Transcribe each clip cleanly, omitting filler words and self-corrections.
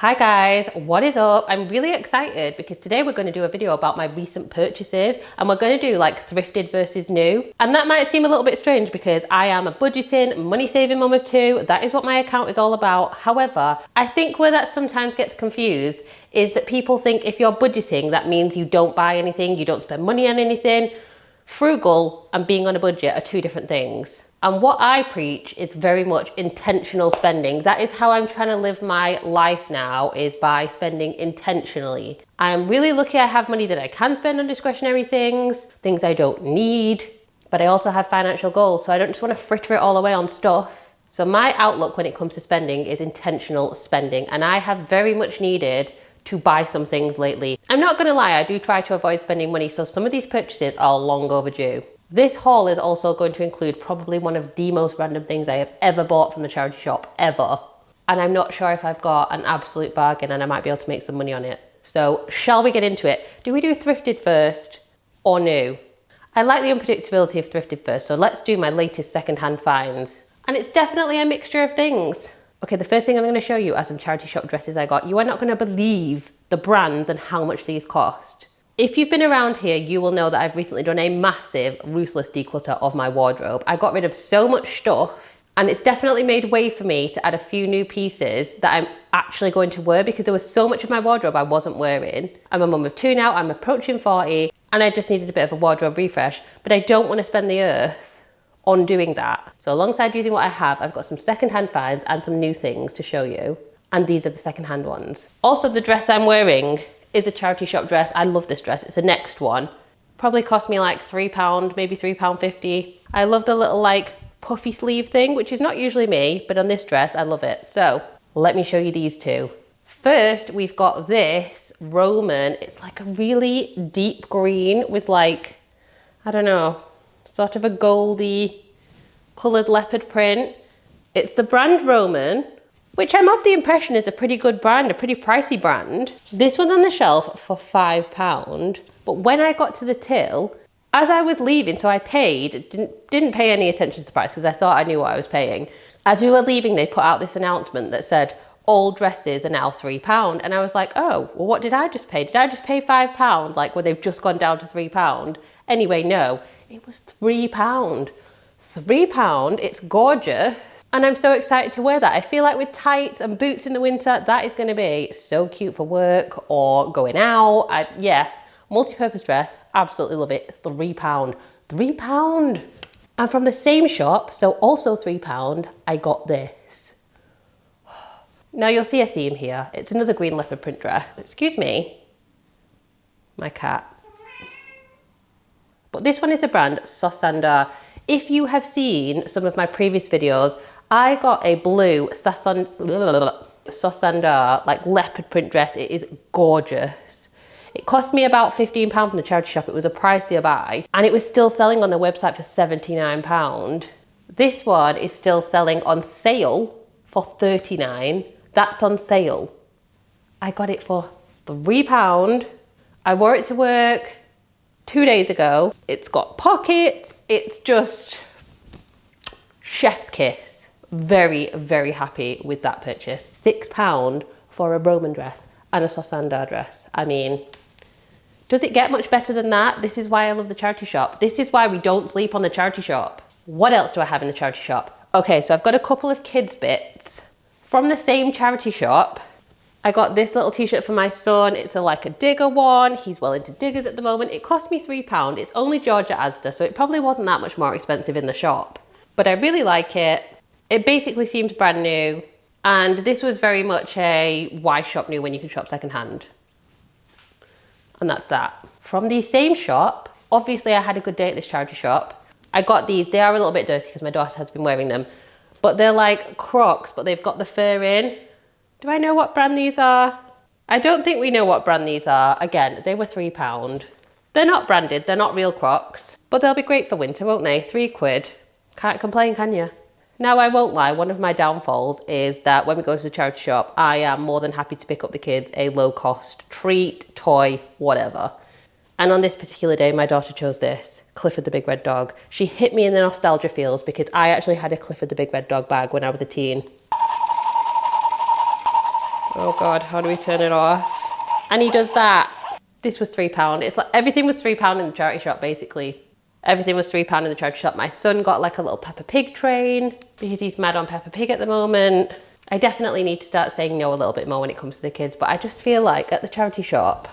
Hi guys, what is up? I'm really excited because today we're going to do a video about my recent purchases and we're going to do like thrifted versus new. And that might seem a little bit strange because I am a budgeting, money saving mum of two. That is what my account is all about. However, I think where that sometimes gets confused is that people think if you're budgeting, that means you don't buy anything, you don't spend money on anything. Frugal and being on a budget are two different things. And what I preach is very much intentional spending. That is how I'm trying to live my life now, is by spending intentionally. I am really lucky I have money that I can spend on discretionary things I don't need, but I also have financial goals, so I don't just want to fritter it all away on stuff. So my outlook when it comes to spending is intentional spending, and I have very much needed to buy some things lately. I'm not gonna lie, I do try to avoid spending money, so some of these purchases are long overdue. This haul is also going to include probably one of the most random things I have ever bought from the charity shop, ever. And I'm not sure if I've got an absolute bargain and I might be able to make some money on it. So shall we get into it? Do we do thrifted first or new? I like the unpredictability of thrifted first, so let's do my latest secondhand finds. And it's definitely a mixture of things. Okay, the first thing I'm going to show you are some charity shop dresses I got. You are not going to believe the brands and how much these cost. If you've been around here, you will know that I've recently done a massive, ruthless declutter of my wardrobe. I got rid of so much stuff, and it's definitely made way for me to add a few new pieces that I'm actually going to wear because there was so much of my wardrobe I wasn't wearing. I'm a mum of two now, I'm approaching 40, and I just needed a bit of a wardrobe refresh, but I don't want to spend the earth on doing that. So alongside using what I have, I've got some secondhand finds and some new things to show you. And these are the secondhand ones. Also, the dress I'm wearing is a charity shop dress. I love this dress. It's the next one. Probably cost me like £3, maybe £3.50. I love the little like puffy sleeve thing, which is not usually me, but on this dress, I love it. So let me show you these two. First, we've got this Roman. It's like a really deep green with like, I don't know, sort of a goldy coloured leopard print. It's the brand Roman, which I'm of the impression is a pretty good brand, a pretty pricey brand. This one's on the shelf for £5, but when I got to the till, as I was leaving, so I paid, didn't pay any attention to the price because I thought I knew what I was paying. As we were leaving, they put out this announcement that said, all dresses are now £3. And I was like, oh, well, what did I just pay? Did I just pay £5? Like when they've just gone down to £3? Anyway, no, it was £3. £3, it's gorgeous. And I'm so excited to wear that. I feel like with tights and boots in the winter, that is going to be so cute for work or going out. Yeah, multi-purpose dress, absolutely love it. £3. £3. And from the same shop, so also £3, I got this. Now you'll see a theme here. It's another green leopard print dress. Excuse me, my cat. But this one is the brand Sosandar. If you have seen some of my previous videos, I got a blue Sosandar like leopard print dress. It is gorgeous. It cost me about £15 from the charity shop. It was a pricier buy, and it was still selling on the website for £79. This one is still selling on sale for £39. That's on sale. I got it for £3. I wore it to work 2 days ago. It's got pockets. It's just chef's kiss. Very, very happy with that purchase. £6 for a Roman dress and a Sosandar dress. I mean, does it get much better than that? This is why I love the charity shop. This is why we don't sleep on the charity shop. What else do I have in the charity shop? Okay, so I've got a couple of kids bits from the same charity shop. I got this little t-shirt for my son. It's like a digger one. He's well into diggers at the moment. It cost me £3. It's only Georgia Asda, so it probably wasn't that much more expensive in the shop. But I really like it. It basically seems brand new. And this was very much a why shop new when you can shop secondhand. And that's that. From the same shop, obviously I had a good day at this charity shop. I got these. They are a little bit dirty because my daughter has been wearing them. But they're like Crocs, but they've got the fur in. Do I know what brand these are? I don't think we know what brand these are. Again, they were £3. They're not branded, they're not real Crocs, but they'll be great for winter, won't they? £3. Can't complain, can you? Now, I won't lie, one of my downfalls is that when we go to the charity shop, I am more than happy to pick up the kids a low-cost treat, toy, whatever. And on this particular day, my daughter chose this, Clifford the Big Red Dog. She hit me in the nostalgia feels because I actually had a Clifford the Big Red Dog bag when I was a teen. Oh God, how do we turn it off? And he does that. This was £3. It's like everything was £3 in the charity shop, basically. Everything was £3 in the charity shop. My son got like a little Peppa Pig train because he's mad on Peppa Pig at the moment. I definitely need to start saying no a little bit more when it comes to the kids, but I just feel like at the charity shop,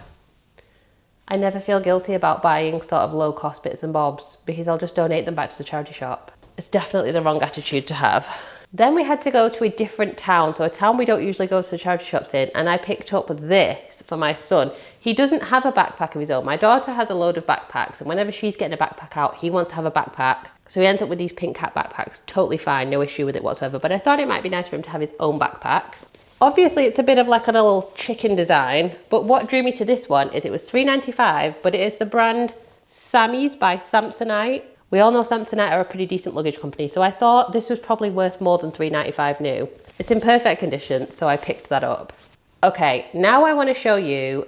I never feel guilty about buying sort of low cost bits and bobs because I'll just donate them back to the charity shop. It's definitely the wrong attitude to have. Then we had to go to a different town, so a town we don't usually go to the charity shops in, and I picked up this for my son. He doesn't have a backpack of his own. My daughter has a load of backpacks, and whenever she's getting a backpack out, he wants to have a backpack. So he ends up with these pink cat backpacks. Totally fine, no issue with it whatsoever, but I thought it might be nice for him to have his own backpack. Obviously, it's a bit of like a little chicken design, but what drew me to this one is it was $3.95, but it is the brand Sammy's by Samsonite. We all know Samsonite are a pretty decent luggage company, so I thought this was probably worth more than $3.95 new. It's in perfect condition, so I picked that up. Okay, now I want to show you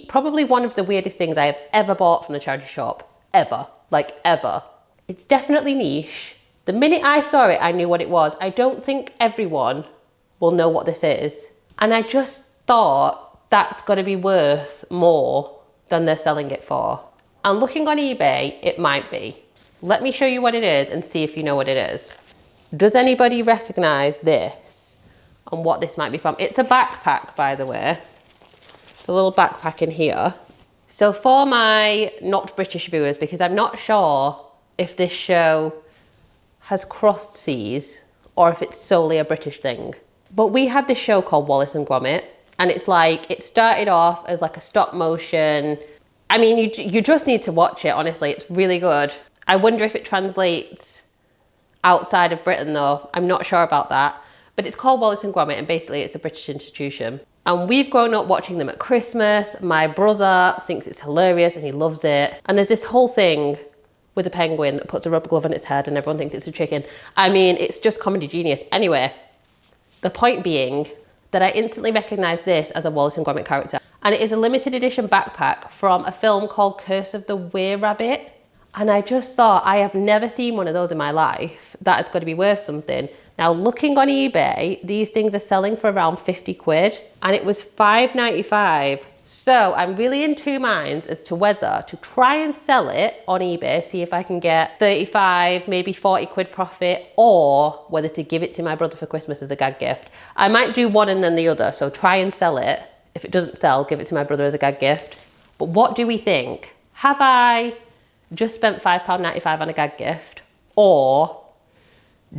probably one of the weirdest things I have ever bought from the charity shop. Ever. Like, ever. It's definitely niche. The minute I saw it, I knew what it was. I don't think everyone will know what this is. And I just thought that's got to be worth more than they're selling it for. And looking on eBay, it might be. Let me show you what it is and see if you know what it is. Does anybody recognize this and what this might be from? It's a backpack, by the way. It's a little backpack in here. So for my not British viewers, because I'm not sure if this show has crossed seas or if it's solely a British thing. But we have this show called Wallace and Gromit, and it's like, it started off as like a stop motion. I mean, you just need to watch it, honestly. It's really good. I wonder if it translates outside of Britain though. I'm not sure about that. But it's called Wallace and Gromit, and basically it's a British institution. And we've grown up watching them at Christmas. My brother thinks it's hilarious and he loves it. And there's this whole thing with a penguin that puts a rubber glove on its head and everyone thinks it's a chicken. I mean, it's just comedy genius. Anyway, the point being that I instantly recognised this as a Wallace and Gromit character. And it is a limited edition backpack from a film called Curse of the Were-Rabbit. And I just thought, I have never seen one of those in my life. That is going to be worth something. Now, looking on eBay, these things are selling for around 50 quid. And it was $5.95. So I'm really in two minds as to whether to try and sell it on eBay, see if I can get 35, maybe 40 quid profit, or whether to give it to my brother for Christmas as a gag gift. I might do one and then the other. So try and sell it. If it doesn't sell, give it to my brother as a gag gift. But what do we think? Have I just spent £5.95 on a gag gift, or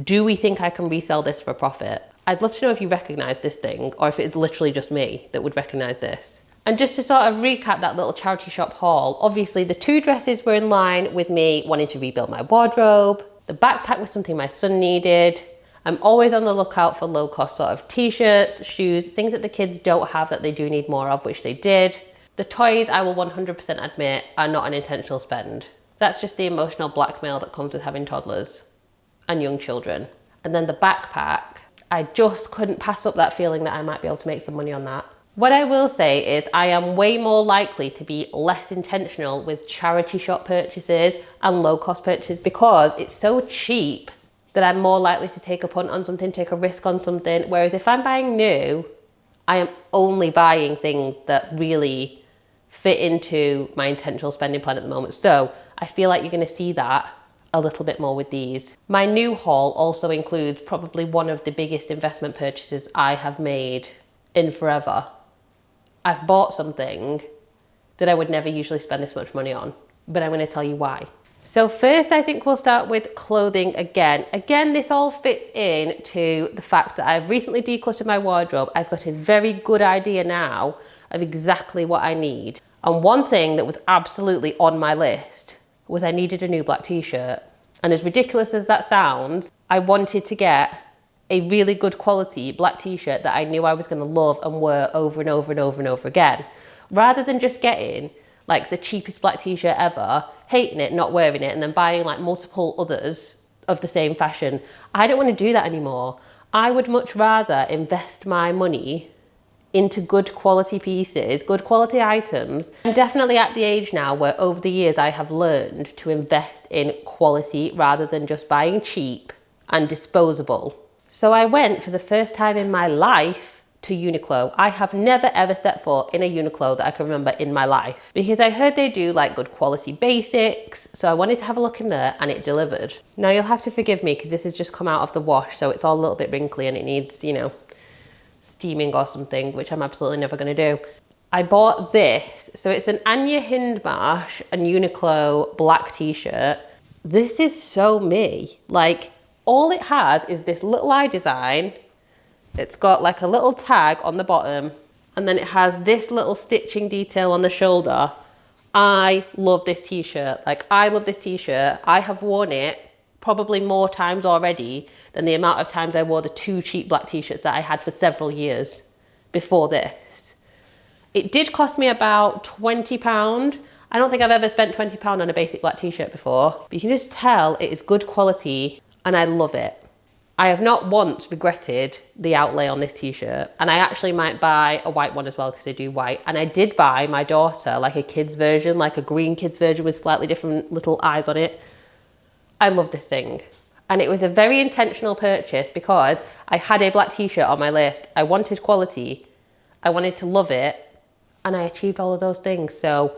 do we think I can resell this for a profit? I'd love to know if you recognise this thing, or if it's literally just me that would recognise this. And just to sort of recap that little charity shop haul, obviously the two dresses were in line with me wanting to rebuild my wardrobe. The backpack was something my son needed. I'm always on the lookout for low cost sort of t-shirts, shoes, things that the kids don't have that they do need more of, which they did. The toys, I will 100% admit, are not an intentional spend. That's just the emotional blackmail that comes with having toddlers and young children. And then the backpack, I just couldn't pass up that feeling that I might be able to make some money on that. What I will say is I am way more likely to be less intentional with charity shop purchases and low cost purchases because it's so cheap that I'm more likely to take a punt on something, take a risk on something. Whereas if I'm buying new, I am only buying things that really fit into my intentional spending plan at the moment. So I feel like you're going to see that a little bit more with these. My new haul also includes probably one of the biggest investment purchases I have made in forever. I've bought something that I would never usually spend this much money on, but I'm going to tell you why. So first, I think we'll start with clothing again. Again, this all fits in to the fact that I've recently decluttered my wardrobe. I've got a very good idea now of exactly what I need. And one thing that was absolutely on my list was I needed a new black t-shirt. And as ridiculous as that sounds, I wanted to get a really good quality black t-shirt that I knew I was going to love and wear over and over and over and over again. Rather than just getting like the cheapest black t-shirt ever, hating it, not wearing it, and then buying like multiple others of the same fashion. I don't want to do that anymore. I would much rather invest my money into good quality pieces, good quality items. I'm definitely at the age now where over the years I have learned to invest in quality rather than just buying cheap and disposable. So I went for the first time in my life to Uniqlo. I have never ever set foot in a Uniqlo that I can remember in my life, because I heard they do like good quality basics. So I wanted to have a look in there and it delivered. Now you'll have to forgive me because this has just come out of the wash, so it's all a little bit wrinkly and it needs, you know, steaming or something, which I'm absolutely never gonna do. I bought this. So it's an Anya Hindmarsh and Uniqlo black t-shirt. This is so me. Like, all it has is this little eye design. It's got like a little tag on the bottom, and then it has this little stitching detail on the shoulder. I love this t-shirt. Like, I love this t-shirt. I have worn it probably more times already than the amount of times I wore the 2 cheap black t-shirts that I had for several years before this. It did cost me about £20. I don't think I've ever spent £20 on a basic black t-shirt before, but you can just tell it is good quality and I love it. I have not once regretted the outlay on this t-shirt, and I actually might buy a white one as well because I do white. And I did buy my daughter like a kid's version, like a green kid's version with slightly different little eyes on it. I love this thing. And it was a very intentional purchase because I had a black t-shirt on my list. I wanted quality, I wanted to love it, and I achieved all of those things. So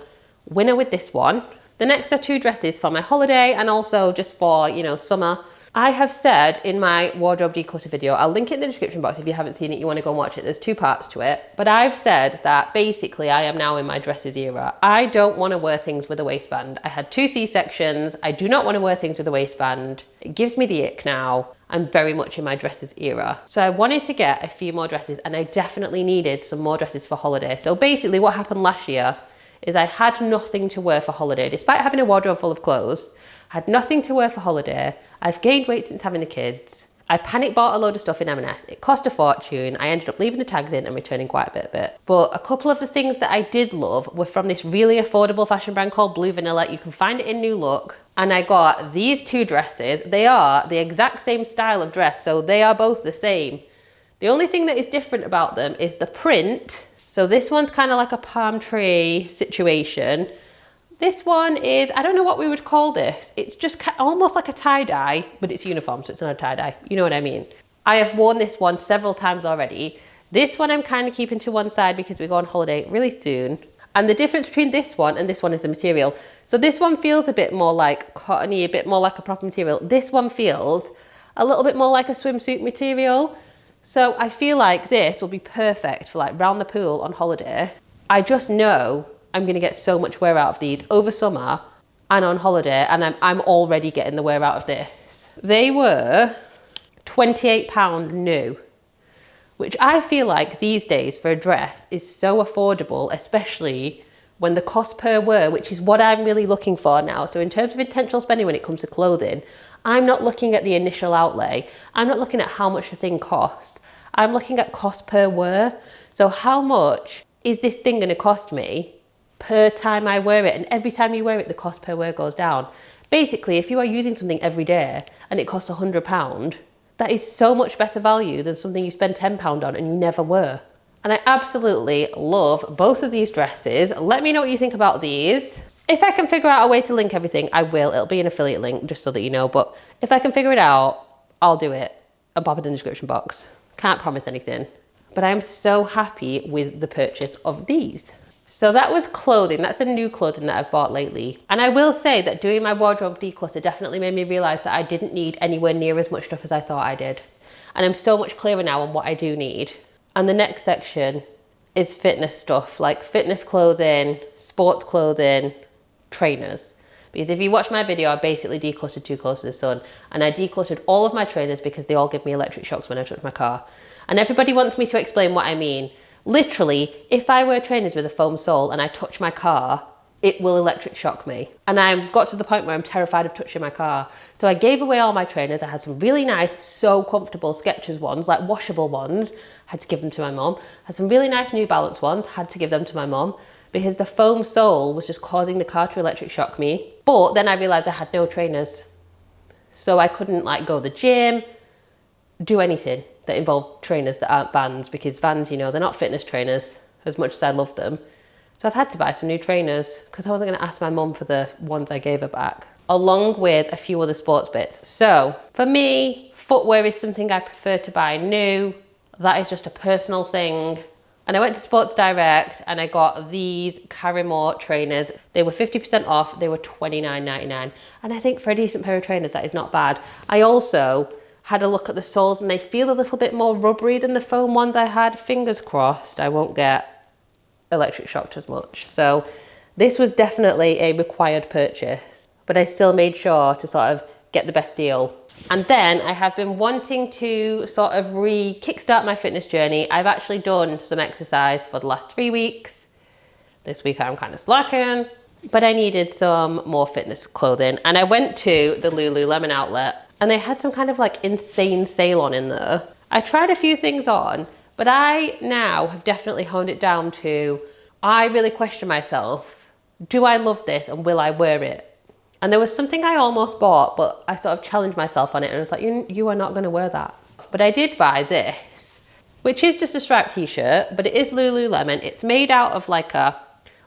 winner with this one. The next are 2 dresses for my holiday and also just for, you know, summer. I have said in my wardrobe declutter video, I'll link it in the description box if you haven't seen it, you want to go and watch it. There's 2 parts to it. But I've said that basically I am now in my dresses era. I don't want to wear things with a waistband. I had 2 C-sections. I do not want to wear things with a waistband. It gives me the ick now. I'm very much in my dresses era. So I wanted to get a few more dresses, and I definitely needed some more dresses for holiday. So basically what happened last year is I had nothing to wear for holiday. Despite having a wardrobe full of clothes, I had nothing to wear for holiday. I've gained weight since having the kids. I panic bought a load of stuff in M&S. It cost a fortune. I ended up leaving the tags in and returning quite a bit of it. But a couple of the things that I did love were from this really affordable fashion brand called Blue Vanilla. You can find it in New Look. And I got these 2 dresses. They are the exact same style of dress, so they are both the same. The only thing that is different about them is the print. So this one's kind of like a palm tree situation. This one is, I don't know what we would call this. It's just almost like a tie-dye, but it's uniform, so it's not a tie-dye. You know what I mean? I have worn this one several times already. This one I'm kind of keeping to one side because we go on holiday really soon. And the difference between this one and this one is the material. So this one feels a bit more like cottony, a bit more like a proper material. This one feels a little bit more like a swimsuit material. So I feel like this will be perfect for like round the pool on holiday. I just know I'm gonna get so much wear out of these over summer and on holiday, and I'm already getting the wear out of this. They were £28 new, which I feel like these days for a dress is so affordable, especially when the cost per wear, which is what I'm really looking for now. So in terms of intentional spending when it comes to clothing, I'm not looking at the initial outlay. I'm not looking at how much the thing costs. I'm looking at cost per wear. So how much is this thing gonna cost me per time I wear it? And every time you wear it, the cost per wear goes down. Basically, if you are using something every day and it costs £100, that is so much better value than something you spend £10 on and you never wear. And I absolutely love both of these dresses. Let me know what you think about these. If I can figure out a way to link everything, I will. It'll be an affiliate link, just so that you know. But if I can figure it out, I'll do it and pop it in the description box. Can't promise anything. But I'm so happy with the purchase of these. So that was clothing. That's a new clothing that I've bought lately. And I will say that doing my wardrobe declutter definitely made me realise that I didn't need anywhere near as much stuff as I thought I did. And I'm so much clearer now on what I do need. And the next section is fitness stuff, like fitness clothing, sports clothing, trainers. Because if you watch my video, I basically decluttered Too Close to the Sun. And I decluttered all of my trainers because they all give me electric shocks when I touch my car. And everybody wants me to explain what I mean. Literally, if I wear trainers with a foam sole and I touch my car, it will electric shock me. And I've got to the point where I'm terrified of touching my car. So I gave away all my trainers. I had some really nice, so comfortable Skechers ones, like washable ones. Had to give them to my mum. Had some really nice New Balance ones. Had to give them to my mum because the foam sole was just causing the car to electric shock me. But then I realized I had no trainers. So I couldn't like go to the gym, do anything that involved trainers that aren't Vans, because Vans, you know, they're not fitness trainers as much as I love them. So I've had to buy some new trainers because I wasn't going to ask my mum for the ones I gave her back, along with a few other sports bits. So for me, footwear is something I prefer to buy new That is just a personal thing. And I went to Sports Direct and I got these Carrymore trainers. They were 50% off, they were $29.99. And I think for a decent pair of trainers, that is not bad. I also had a look at the soles and they feel a little bit more rubbery than the foam ones I had. Fingers crossed I won't get electric shocked as much. So this was definitely a required purchase, but I still made sure to sort of get the best deal. And then I have been wanting to sort of kickstart my fitness journey. I've actually done some exercise for the last 3 weeks. This week I'm kind of slacking, but I needed some more fitness clothing. And I went to the Lululemon outlet and they had some kind of like insane sale on in there. I tried a few things on, but I now have definitely honed it down to, I really question myself, do I love this and will I wear it? And there was something I almost bought, but I sort of challenged myself on it and I was like, you are not going to wear that. But I did buy this, which is just a striped t-shirt, but it is Lululemon. It's made out of like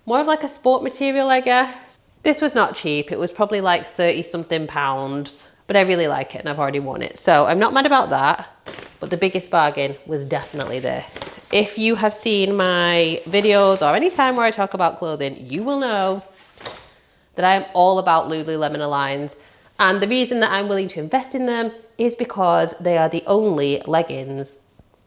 more of like a sport material, I guess. This was not cheap. It was probably like 30 something pounds, but I really like it and I've already worn it. So I'm not mad about that, but the biggest bargain was definitely this. If you have seen my videos or any time where I talk about clothing, you will know that I am all about Lululemon Aligns. And the reason that I'm willing to invest in them is because they are the only leggings,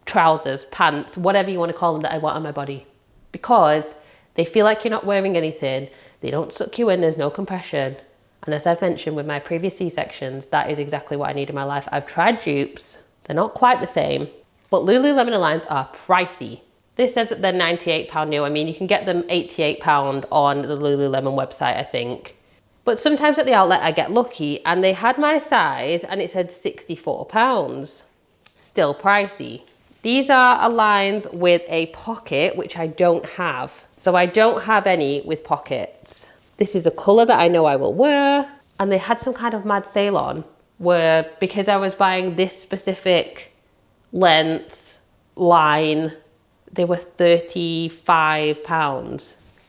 trousers, pants, whatever you want to call them, that I want on my body. Because they feel like you're not wearing anything, they don't suck you in, there's no compression. And as I've mentioned with my previous C-sections, that is exactly what I need in my life. I've tried dupes, they're not quite the same, but Lululemon Aligns are pricey. This says that they're £98 new. I mean, you can get them £88 on the Lululemon website, I think. But sometimes at the outlet, I get lucky and they had my size and it said £64. Still pricey. These are Aligns with a pocket, which I don't have. So I don't have any with pockets. This is a colour that I know I will wear. And they had some kind of mad sale on where, because I was buying this specific length, line, they were £35.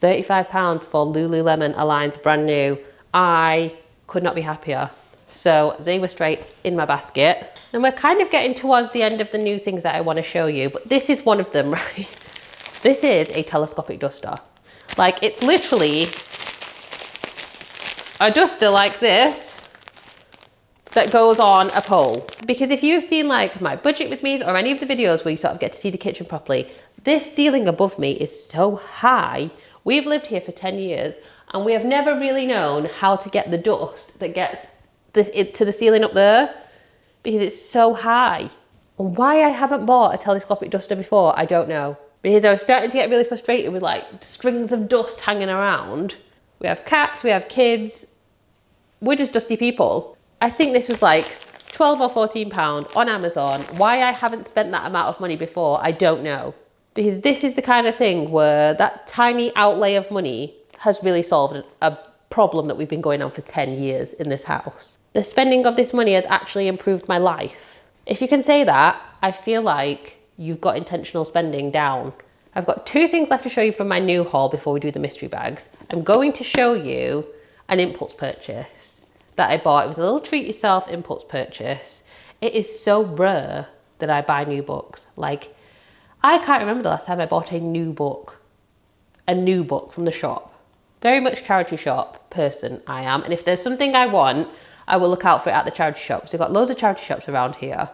£35 for Lululemon Aligns brand new. I could not be happier. So they were straight in my basket. And we're kind of getting towards the end of the new things that I want to show you, but this is one of them, right? This is a telescopic duster. Like, it's literally a duster like this that goes on a pole. Because if you've seen like my budget with me's or any of the videos where you sort of get to see the kitchen properly, this ceiling above me is so high. We've lived here for 10 years and we have never really known how to get the dust that gets to the ceiling up there because it's so high. And why I haven't bought a telescopic duster before, I don't know. Because I was starting to get really frustrated with like strings of dust hanging around. We have cats, we have kids, we're just dusty people. I think this was like £12 or £14 on Amazon. Why I haven't spent that amount of money before, I don't know. Because this is the kind of thing where that tiny outlay of money has really solved a problem that we've been going on for 10 years in this house. The spending of this money has actually improved my life. If you can say that, I feel like you've got intentional spending down. I've got 2 things left to show you from my new haul before we do the mystery bags. I'm going to show you an impulse purchase that I bought. It was a little treat yourself impulse purchase. It is so rare that I buy new books. Like, I can't remember the last time I bought a new book from the shop. Very much charity shop person I am. And if there's something I want, I will look out for it at the charity shops. We've got loads of charity shops around here.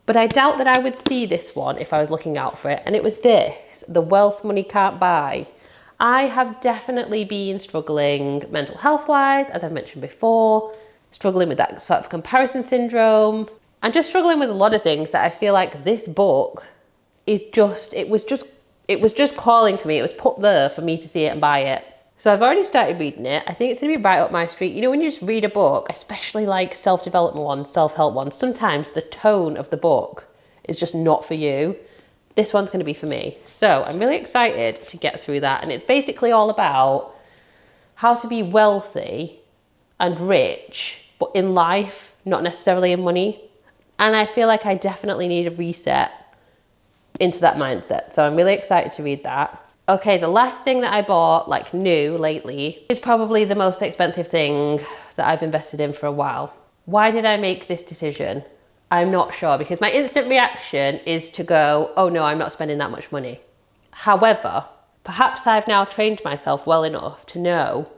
But I doubt that I would see this one if I was looking out for it. And it was this, The Wealth Money Can't Buy. I have definitely been struggling mental health wise, as I've mentioned before, struggling with that sort of comparison syndrome, and just struggling with a lot of things that I feel like this book is just, it was just calling for me. It was put there for me to see it and buy it. So I've already started reading it. I think it's gonna be right up my street. You know, when you just read a book, especially like self-development ones, self-help ones, sometimes the tone of the book is just not for you. This one's gonna be for me. So I'm really excited to get through that. And it's basically all about how to be wealthy and rich, but in life, not necessarily in money. And I feel like I definitely need a reset into that mindset. So I'm really excited to read that. Okay, the last thing that I bought, like new lately, is probably the most expensive thing that I've invested in for a while. Why did I make this decision? I'm not sure, because my instant reaction is to go, oh no, I'm not spending that much money. However, perhaps I've now trained myself well enough to know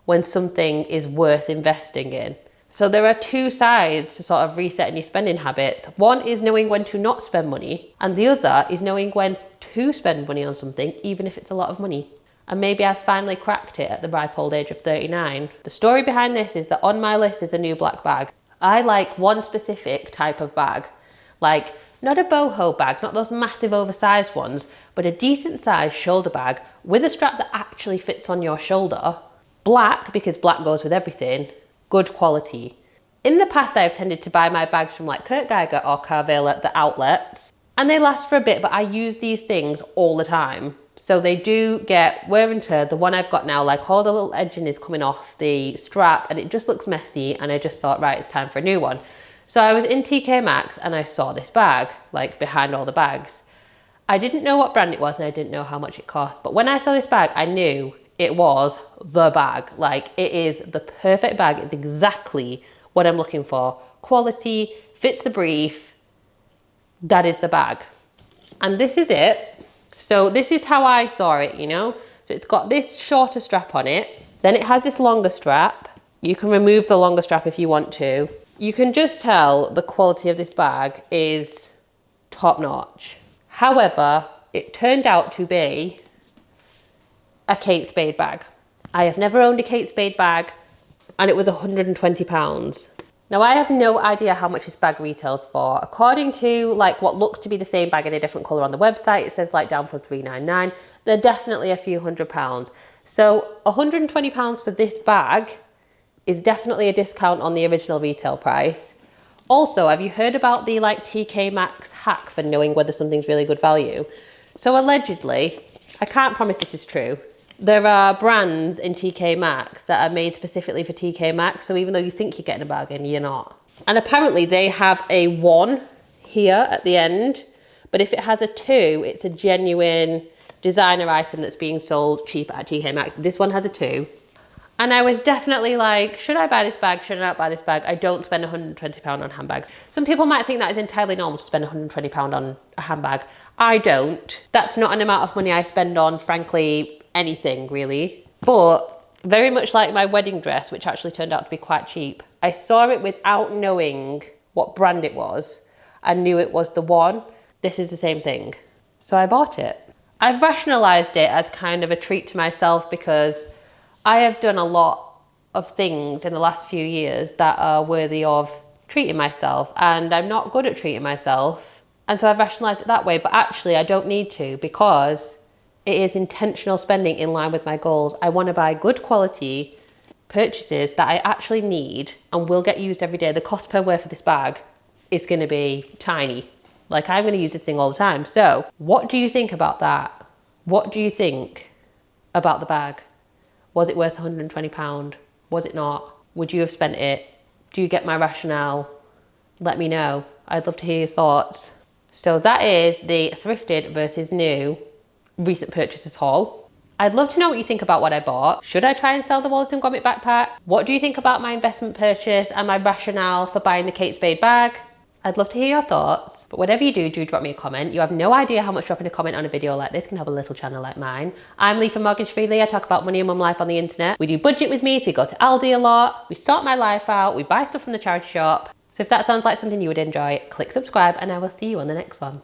when something is worth investing in. So there are two sides to sort of resetting your spending habits. One is knowing when to not spend money, and the other is knowing when to spend money on something, even if it's a lot of money. And maybe I've finally cracked it at the ripe old age of 39. The story behind this is that on my list is a new black bag. I like one specific type of bag, like not a boho bag, not those massive oversized ones, but a decent sized shoulder bag with a strap that actually fits on your shoulder. Black, because black goes with everything, good quality. In the past, I've tended to buy my bags from like Kurt Geiger or Carville at the outlets, and they last for a bit, but I use these things all the time. So they do get wear and tear. The one I've got now, like all the little edging is coming off the strap and it just looks messy, and I just thought, right, it's time for a new one. So I was in TK Maxx and I saw this bag, like behind all the bags. I didn't know what brand it was and I didn't know how much it cost, but when I saw this bag, I knew it was the bag. Like, it is the perfect bag. It's exactly what I'm looking for. Quality, fits the brief. That is the bag. And this is it. So this is how I saw it, you know? So it's got this shorter strap on it. Then it has this longer strap. You can remove the longer strap if you want to. You can just tell the quality of this bag is top notch. However, it turned out to be a Kate Spade bag. I have never owned a Kate Spade bag, and it was £120. Now, I have no idea how much this bag retails for. According to like what looks to be the same bag in a different colour on the website, it says like down from £399. They're definitely a few £100s. So £120 for this bag is definitely a discount on the original retail price. Also, have you heard about the like TK Maxx hack for knowing whether something's really good value? So allegedly, I can't promise this is true, there are brands in TK Maxx that are made specifically for TK Maxx, so even though you think you're getting a bargain, you're not. And apparently they have a 1 here at the end, but if it has a 2, it's a genuine designer item that's being sold cheap at TK Maxx. This one has a 2. And I was definitely like, should I buy this bag? Should I not buy this bag? I don't spend £120 on handbags. Some people might think that is entirely normal to spend £120 on a handbag. I don't. That's not an amount of money I spend on, frankly, anything really. But very much like my wedding dress, which actually turned out to be quite cheap, I saw it without knowing what brand it was. I knew it was the one. This is the same thing. So I bought it. I've rationalized it as kind of a treat to myself because I have done a lot of things in the last few years that are worthy of treating myself, and I'm not good at treating myself. And so I've rationalized it that way, but actually I don't need to, because it is intentional spending in line with my goals. I want to buy good quality purchases that I actually need and will get used every day. The cost per wear for this bag is going to be tiny. Like, I'm going to use this thing all the time. So what do you think about that? What do you think about the bag? Was it worth £120? Was it not? Would you have spent it? Do you get my rationale? Let me know. I'd love to hear your thoughts. So that is the thrifted versus new recent purchases haul. I'd love to know what you think about what I bought. Should I try and sell the wallet and grommet backpack? What do you think about my investment purchase and my rationale for buying the Kate Spade bag? I'd love to hear your thoughts, but whatever you do, do drop me a comment. You have no idea how much dropping a comment on a video like this can help a little channel like mine. I'm Lee from Mortgage Free Lee. I talk about money and mum life on the internet. We do budget with me, so we go to Aldi a lot. We sort my life out. We buy stuff from the charity shop. So if that sounds like something you would enjoy, click subscribe and I will see you on the next one.